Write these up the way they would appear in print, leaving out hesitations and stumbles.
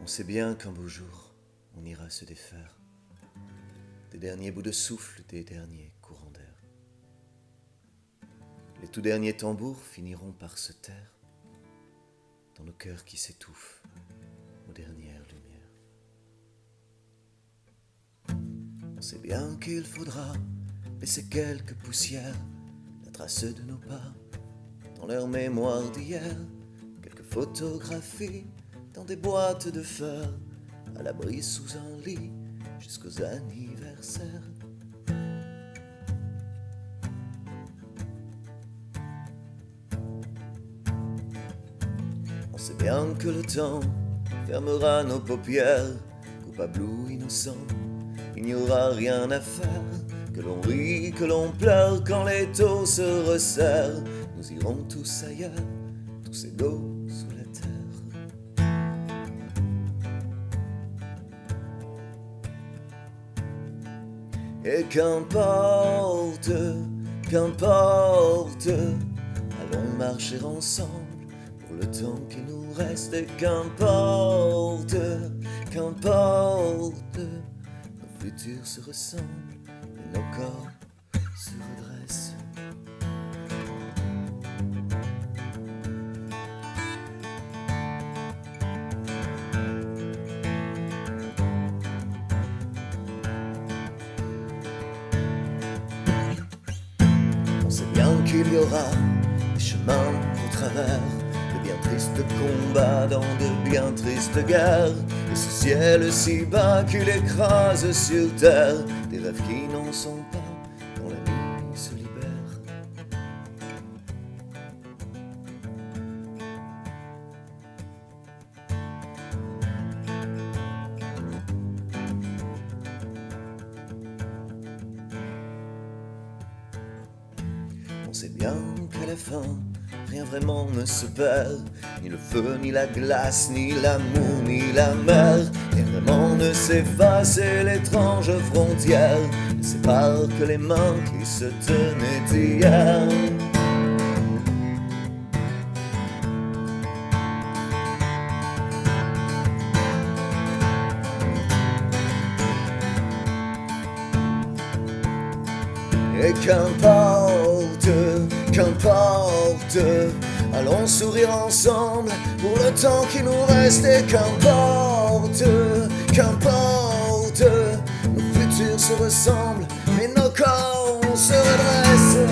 On sait bien qu'un beau jour, on ira se défaire des derniers bouts de souffle, des derniers courants d'air. Les tout derniers tambours finiront par se taire dans nos cœurs qui s'étouffent aux dernières lumières. On sait bien qu'il faudra laisser quelques poussières, la trace de nos pas dans leur mémoire d'hier, quelques photographies dans des boîtes de fleurs, à l'abri sous un lit jusqu'aux anniversaires. On sait bien que le temps fermera nos paupières, coupables ou innocents, il n'y aura rien à faire, que l'on rit, que l'on pleure quand les taux se resserrent. Nous irons tous ailleurs, tous égaux sous la terre. Et qu'importe, qu'importe, allons marcher ensemble pour le temps qui nous reste. Et qu'importe, qu'importe, nos futurs se ressemblent et nos corps se redressent. On sait bien qu'il y aura des chemins au travers, de bien tristes combats dans de bien tristes guerres, et ce ciel si bas qu'il écrase sur terre des rêves qui n'en sont pas quand la nuit se libère. On sait bien qu'à la fin, rien vraiment ne se perd, ni le feu, ni la glace, ni l'amour, ni la mer. Rien vraiment ne s'efface et l'étrange frontière ne sépare que les mains qui se tenaient hier. Et qu'importe, qu'importe, allons sourire ensemble pour le temps qui nous reste. Et qu'importe, qu'importe, nos futurs se ressemblent, mais nos corps se redressent.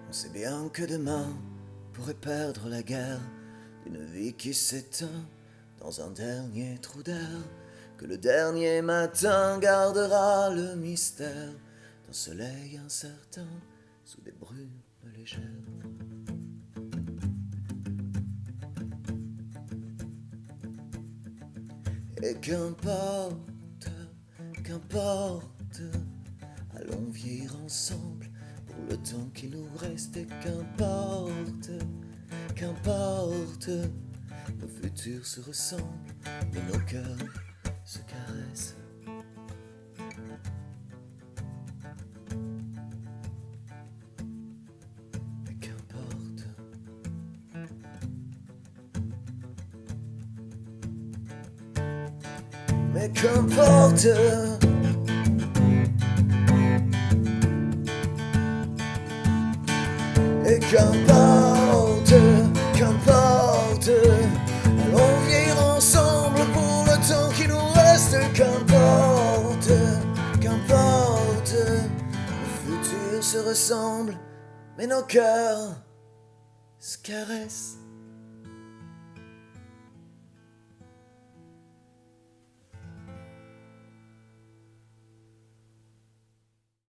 On sait bien que demain pourrait perdre la guerre d'une vie qui s'éteint dans un dernier trou d'air, que le dernier matin gardera le mystère d'un soleil incertain sous des brumes légères. Et qu'importe, qu'importe, allons vieillir ensemble pour le temps qui nous reste. Et qu'importe, qu'importe, nos futurs se ressemblent, mais nos cœurs se caressent. Mais qu'importe, mais qu'importe. Et qu'importe, qu'importe, allons vieillir ensemble pour le temps qui nous reste. Qu'importe, qu'importe, nos futurs se ressemblent, mais nos cœurs se caressent.